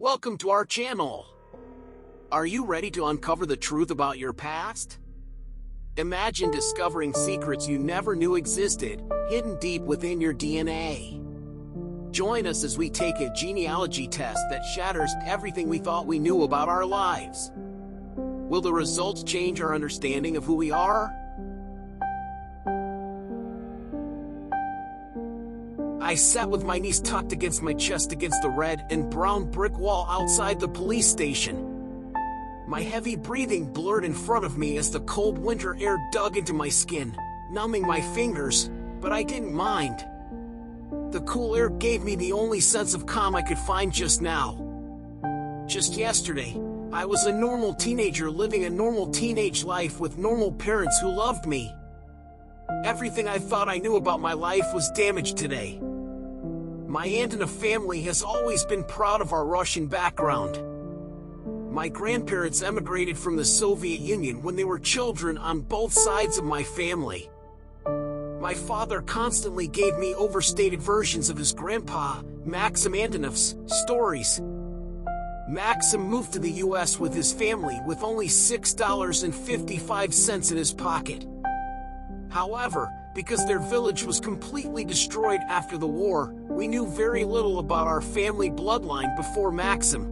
Welcome to our channel. Are you ready to uncover the truth about your past? Imagine discovering secrets you never knew existed, hidden deep within your DNA. Join us as we take a genealogy test that shatters everything we thought we knew about our lives. Will the results change our understanding of who we are? I sat with my knees tucked against my chest against the red and brown brick wall outside the police station. My heavy breathing blurred in front of me as the cold winter air dug into my skin, numbing my fingers, but I didn't mind. The cool air gave me the only sense of calm I could find just now. Just yesterday, I was a normal teenager living a normal teenage life with normal parents who loved me. Everything I thought I knew about my life was damaged today. My aunt and a family has always been proud of our Russian background. My grandparents emigrated from the Soviet Union when they were children on both sides of my family. My father constantly gave me overstated versions of his grandpa, Maxim Antonov's, stories. Maxim moved to the US with his family with only $6.55 in his pocket. However, because their village was completely destroyed after the war, we knew very little about our family bloodline before Maxim.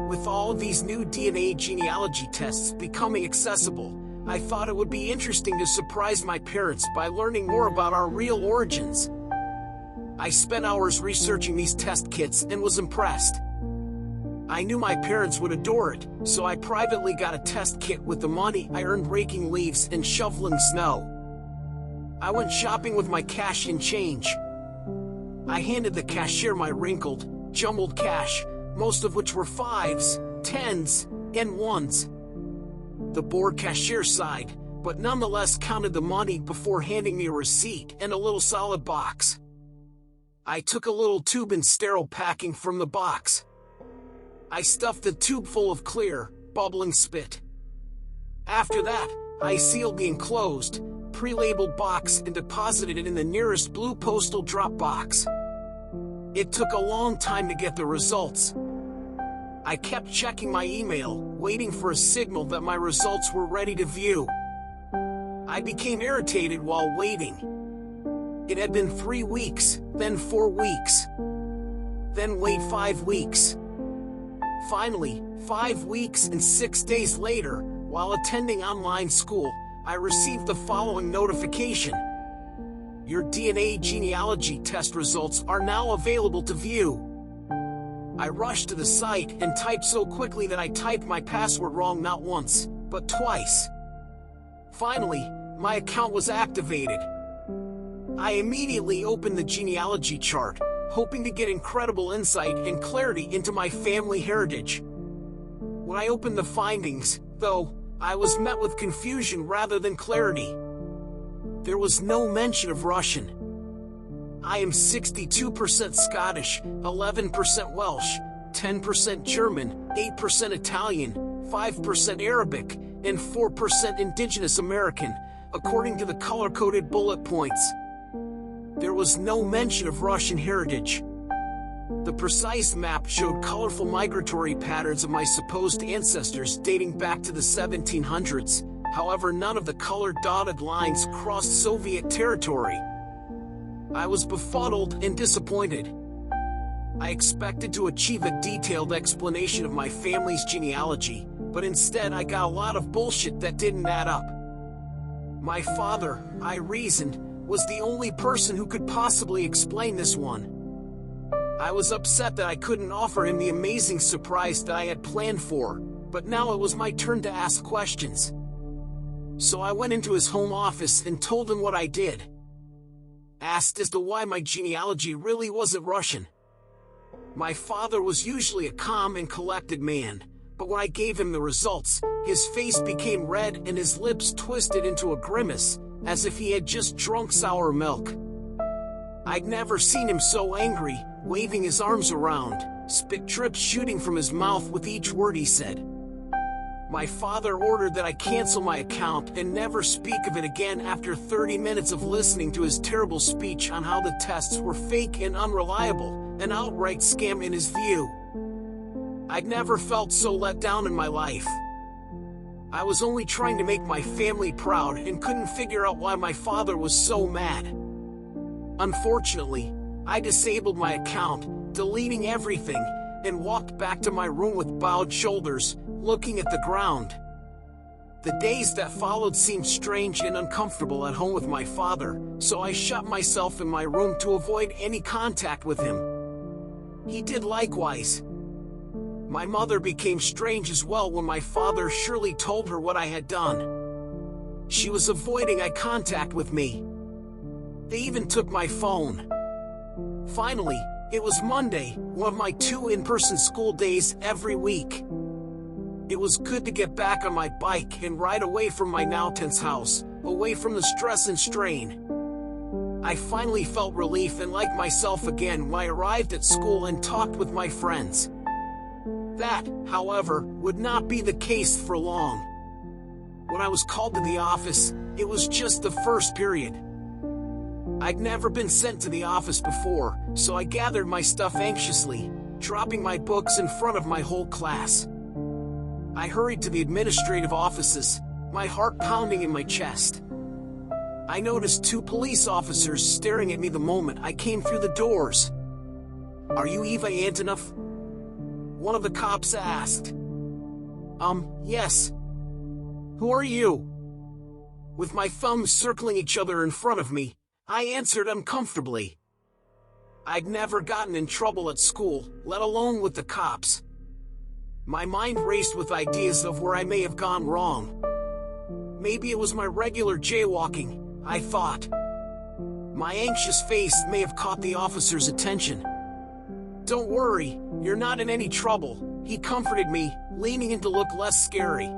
With all of these new DNA genealogy tests becoming accessible, I thought it would be interesting to surprise my parents by learning more about our real origins. I spent hours researching these test kits and was impressed. I knew my parents would adore it, so I privately got a test kit with the money I earned raking leaves and shoveling snow. I went shopping with my cash and change. I handed the cashier my wrinkled, jumbled cash, most of which were 5s, 10s, and 1s. The bored cashier sighed, but nonetheless counted the money before handing me a receipt and a little solid box. I took a little tube and sterile packing from the box. I stuffed the tube full of clear, bubbling spit. After that, I sealed the enclosed, pre-labeled box and deposited it in the nearest blue postal drop box. It took a long time to get the results. I kept checking my email, waiting for a signal that my results were ready to view. I became irritated while waiting. It had been 3 weeks, then 4 weeks. Then wait 5 weeks. Finally, 5 weeks and 6 days later, while attending online school, I received the following notification. Your DNA genealogy test results are now available to view. I rushed to the site and typed so quickly that I typed my password wrong not once, but twice. Finally, my account was activated. I immediately opened the genealogy chart, hoping to get incredible insight and clarity into my family heritage. When I opened the findings, though, I was met with confusion rather than clarity. There was no mention of Russian. I am 62% Scottish, 11% Welsh, 10% German, 8% Italian, 5% Arabic, and 4% Indigenous American, according to the color-coded bullet points. There was no mention of Russian heritage. The precise map showed colorful migratory patterns of my supposed ancestors dating back to the 1700s, however none of the colored dotted lines crossed Soviet territory. I was befuddled and disappointed. I expected to achieve a detailed explanation of my family's genealogy, but instead I got a lot of bullshit that didn't add up. My father, I reasoned, was the only person who could possibly explain this one. I was upset that I couldn't offer him the amazing surprise that I had planned for, but now it was my turn to ask questions. So I went into his home office and told him what I did. Asked as to why my genealogy really wasn't Russian. My father was usually a calm and collected man, but when I gave him the results, his face became red and his lips twisted into a grimace, as if he had just drunk sour milk. I'd never seen him so angry, waving his arms around, spit drips shooting from his mouth with each word he said. My father ordered that I cancel my account and never speak of it again after 30 minutes of listening to his terrible speech on how the tests were fake and unreliable, an outright scam in his view. I'd never felt so let down in my life. I was only trying to make my family proud and couldn't figure out why my father was so mad. Unfortunately, I disabled my account, deleting everything, and walked back to my room with bowed shoulders, looking at the ground. The days that followed seemed strange and uncomfortable at home with my father, so I shut myself in my room to avoid any contact with him. He did likewise. My mother became strange as well when my father surely told her what I had done. She was avoiding eye contact with me. They even took my phone. Finally, it was Monday, one of my 2 in-person school days every week. It was good to get back on my bike and ride away from my now tense house, away from the stress and strain. I finally felt relief and like myself again when I arrived at school and talked with my friends. That, however, would not be the case for long. When I was called to the office, it was just the first period. I'd never been sent to the office before, so I gathered my stuff anxiously, dropping my books in front of my whole class. I hurried to the administrative offices, my heart pounding in my chest. I noticed 2 police officers staring at me the moment I came through the doors. "Are you Eva Antonoff?" one of the cops asked. Yes. "Who are you?" With my thumbs circling each other in front of me, I answered uncomfortably. I'd never gotten in trouble at school, let alone with the cops. My mind raced with ideas of where I may have gone wrong. Maybe it was my regular jaywalking, I thought. My anxious face may have caught the officer's attention. "Don't worry, you're not in any trouble," he comforted me, leaning in to look less scary.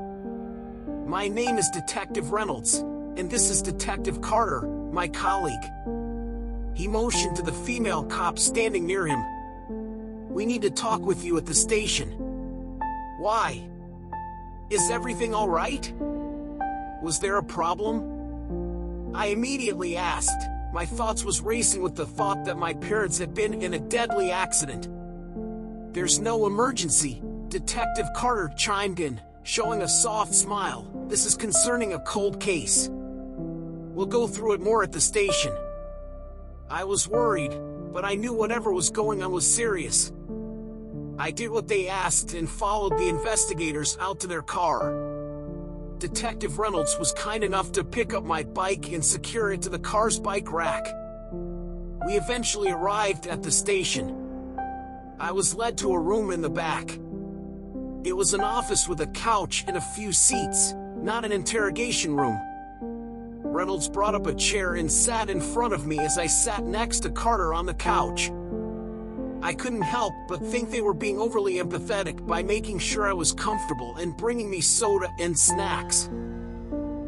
"My name is Detective Reynolds, and this is Detective Carter, my colleague." He motioned to the female cop standing near him. "We need to talk with you at the station." "Why? Is everything all right? Was there a problem?" I immediately asked. My thoughts was racing with the thought that my parents had been in a deadly accident. "There's no emergency," Detective Carter chimed in, showing a soft smile. "This is concerning a cold case. We'll go through it more at the station." I was worried, but I knew whatever was going on was serious. I did what they asked and followed the investigators out to their car. Detective Reynolds was kind enough to pick up my bike and secure it to the car's bike rack. We eventually arrived at the station. I was led to a room in the back. It was an office with a couch and a few seats, not an interrogation room. Reynolds brought up a chair and sat in front of me as I sat next to Carter on the couch. I couldn't help but think they were being overly empathetic by making sure I was comfortable and bringing me soda and snacks.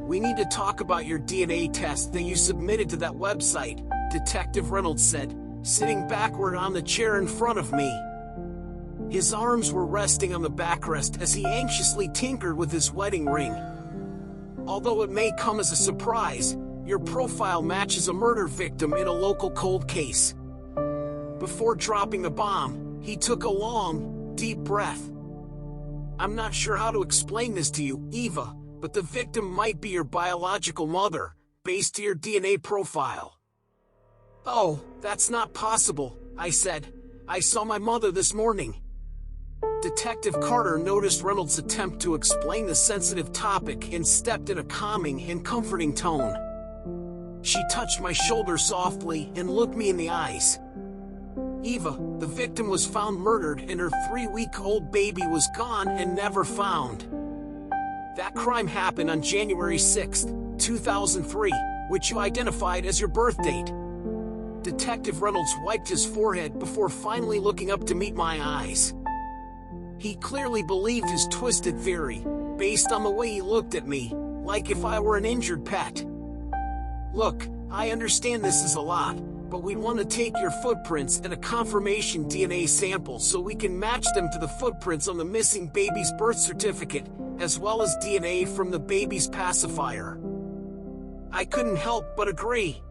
"We need to talk about your DNA test that you submitted to that website," Detective Reynolds said, sitting backward on the chair in front of me. His arms were resting on the backrest as he anxiously tinkered with his wedding ring. "Although it may come as a surprise, your profile matches a murder victim in a local cold case." Before dropping the bomb, he took a long, deep breath. "I'm not sure how to explain this to you, Eva, but the victim might be your biological mother, based to your DNA profile." "Oh, that's not possible," I said. "I saw my mother this morning." Detective Carter noticed Reynolds' attempt to explain the sensitive topic and stepped in a calming and comforting tone. She touched my shoulder softly and looked me in the eyes. "Eva, the victim was found murdered and her 3-week-old baby was gone and never found. That crime happened on January 6, 2003, which you identified as your birth date." Detective Reynolds wiped his forehead before finally looking up to meet my eyes. He clearly believed his twisted theory, based on the way he looked at me, like if I were an injured pet. "Look, I understand this is a lot, but we want to take your footprints and a confirmation DNA sample so we can match them to the footprints on the missing baby's birth certificate, as well as DNA from the baby's pacifier." I couldn't help but agree.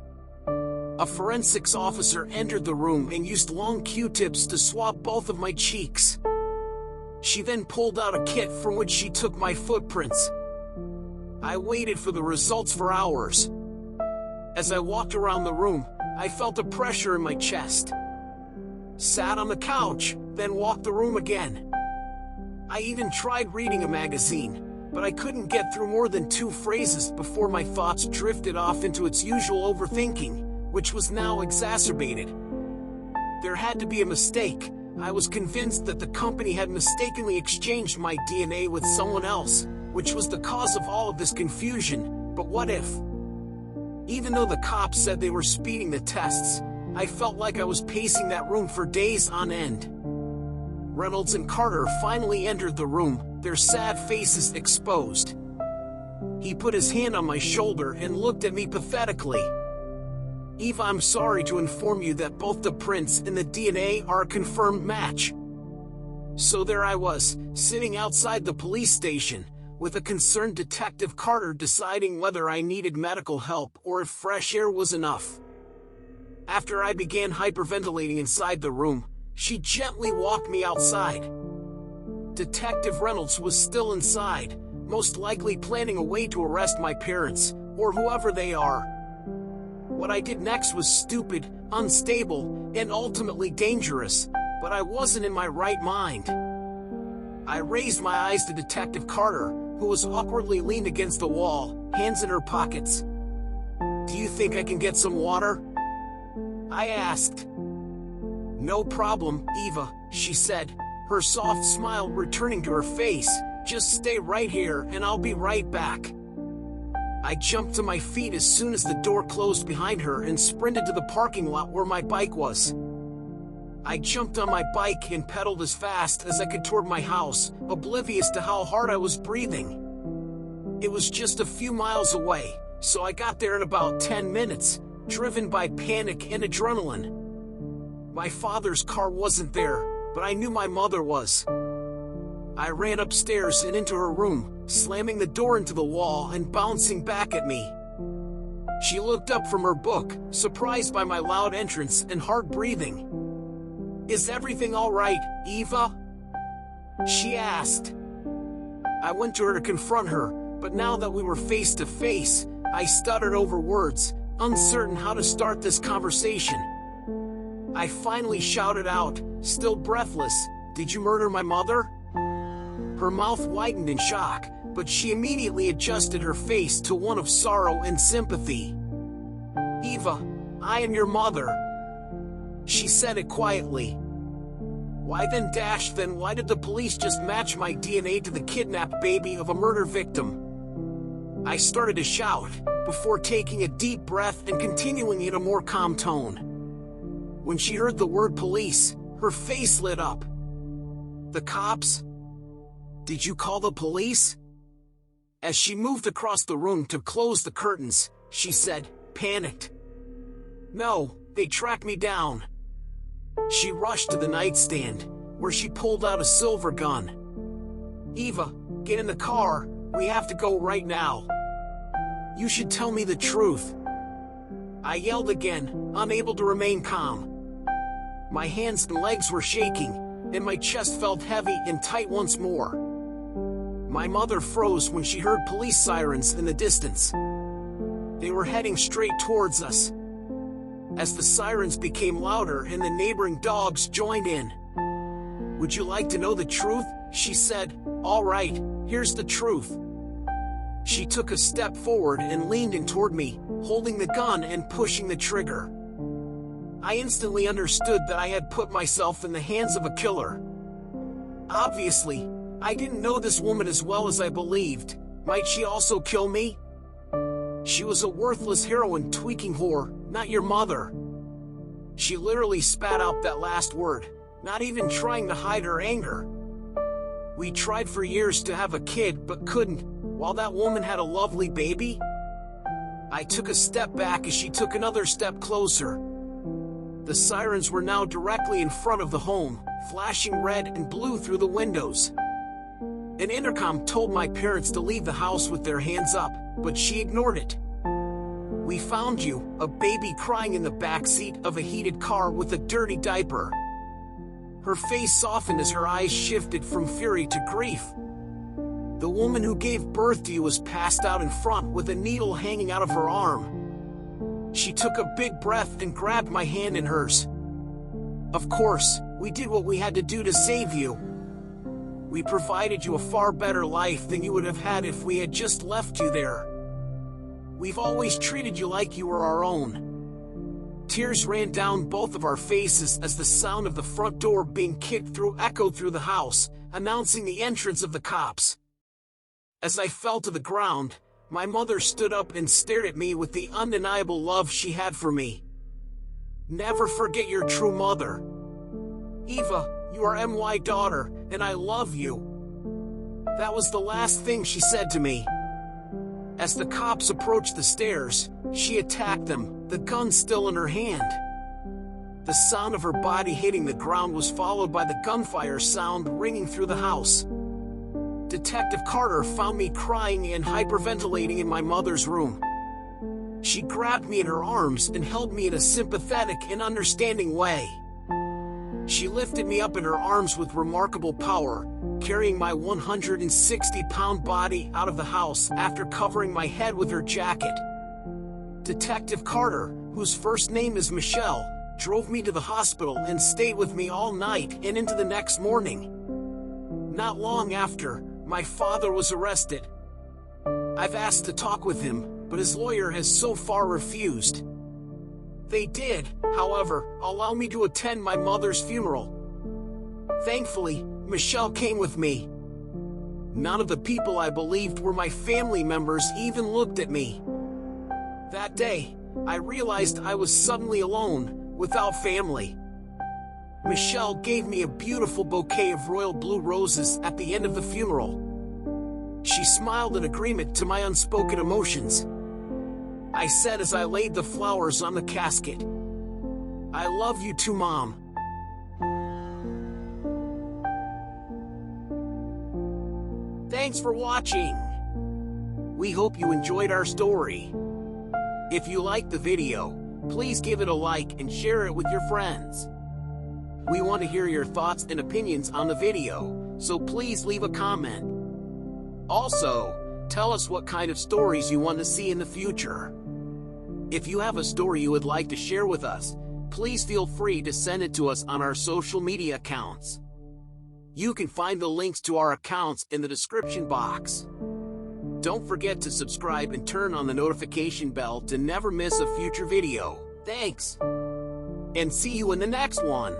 A forensics officer entered the room and used long Q-tips to swab both of my cheeks. She then pulled out a kit from which she took my footprints. I waited for the results for hours. As I walked around the room, I felt a pressure in my chest. Sat on the couch, then walked the room again. I even tried reading a magazine, but I couldn't get through more than 2 phrases before my thoughts drifted off into its usual overthinking, which was now exacerbated. There had to be a mistake. I was convinced that the company had mistakenly exchanged my DNA with someone else, which was the cause of all of this confusion. But what if? Even though the cops said they were speeding the tests, I felt like I was pacing that room for days on end. Reynolds and Carter finally entered the room, their sad faces exposed. He put his hand on my shoulder and looked at me pathetically. "Eva, I'm sorry to inform you that both the prints and the DNA are a confirmed match." So there I was, sitting outside the police station, with a concerned Detective Carter deciding whether I needed medical help or if fresh air was enough. After I began hyperventilating inside the room, she gently walked me outside. Detective Reynolds was still inside, most likely planning a way to arrest my parents, or whoever they are. What I did next was stupid, unstable, and ultimately dangerous, but I wasn't in my right mind. I raised my eyes to Detective Carter, who was awkwardly leaned against the wall, hands in her pockets. "Do you think I can get some water?" I asked. "No problem, Eva," she said, her soft smile returning to her face. "Just stay right here and I'll be right back." I jumped to my feet as soon as the door closed behind her and sprinted to the parking lot where my bike was. I jumped on my bike and pedaled as fast as I could toward my house, oblivious to how hard I was breathing. It was just a few miles away, so I got there in about 10 minutes, driven by panic and adrenaline. My father's car wasn't there, but I knew my mother was. I ran upstairs and into her room, slamming the door into the wall and bouncing back at me. She looked up from her book, surprised by my loud entrance and hard breathing. "Is everything all right, Eva?" she asked. I went to her to confront her, but now that we were face to face, I stuttered over words, uncertain how to start this conversation. I finally shouted out, still breathless, "Did you murder my mother?" Her mouth widened in shock, but she immediately adjusted her face to one of sorrow and sympathy. "Eva, I am your mother." She said it quietly. Why did the police just match my DNA to the kidnapped baby of a murder victim? I started to shout, before taking a deep breath and continuing in a more calm tone. When she heard the word police, her face lit up. "The cops? Did you call the police?" As she moved across the room to close the curtains, she said, panicked. "No, they tracked me down." She rushed to the nightstand, where she pulled out a silver gun. "Eva, get in the car, we have to go right now. You should tell me the truth." I yelled again, unable to remain calm. My hands and legs were shaking, and my chest felt heavy and tight once more. My mother froze when she heard police sirens in the distance. They were heading straight towards us. As the sirens became louder and the neighboring dogs joined in. "Would you like to know the truth?" she said. "All right, here's the truth." She took a step forward and leaned in toward me, holding the gun and pushing the trigger. I instantly understood that I had put myself in the hands of a killer. Obviously, I didn't know this woman as well as I believed. Might she also kill me? She was a worthless heroin tweaking whore, not your mother. She literally spat out that last word, not even trying to hide her anger. We tried for years to have a kid but couldn't, while that woman had a lovely baby. I took a step back as she took another step closer. The sirens were now directly in front of the home, flashing red and blue through the windows. An intercom told my parents to leave the house with their hands up, but she ignored it. "We found you," a baby crying in the backseat of a heated car with a dirty diaper. Her face softened as her eyes shifted from fury to grief. The woman who gave birth to you was passed out in front with a needle hanging out of her arm. She took a big breath and grabbed my hand in hers. Of course, we did what we had to do to save you. We provided you a far better life than you would have had if we had just left you there. We've always treated you like you were our own. Tears ran down both of our faces as the sound of the front door being kicked through echoed through the house, announcing the entrance of the cops. As I fell to the ground, my mother stood up and stared at me with the undeniable love she had for me. Never forget your true mother. Eva, you are my daughter, and I love you. That was the last thing she said to me. As the cops approached the stairs, she attacked them, the gun still in her hand. The sound of her body hitting the ground was followed by the gunfire sound ringing through the house. Detective Carter found me crying and hyperventilating in my mother's room. She grabbed me in her arms and held me in a sympathetic and understanding way. She lifted me up in her arms with remarkable power, carrying my 160-pound body out of the house after covering my head with her jacket. Detective Carter, whose first name is Michelle, drove me to the hospital and stayed with me all night and into the next morning. Not long after, my father was arrested. I've asked to talk with him, but his lawyer has so far refused. They did, however, allow me to attend my mother's funeral. Thankfully, Michelle came with me. None of the people I believed were my family members even looked at me. That day, I realized I was suddenly alone, without family. Michelle gave me a beautiful bouquet of royal blue roses at the end of the funeral. She smiled in agreement to my unspoken emotions. I said as I laid the flowers on the casket, "I love you too, Mom." Thanks for watching. We hope you enjoyed our story. If you liked the video, please give it a like and share it with your friends. We want to hear your thoughts and opinions on the video, so please leave a comment. Also, tell us what kind of stories you want to see in the future. If you have a story you would like to share with us, please feel free to send it to us on our social media accounts. You can find the links to our accounts in the description box. Don't forget to subscribe and turn on the notification bell to never miss a future video. Thanks! And see you in the next one!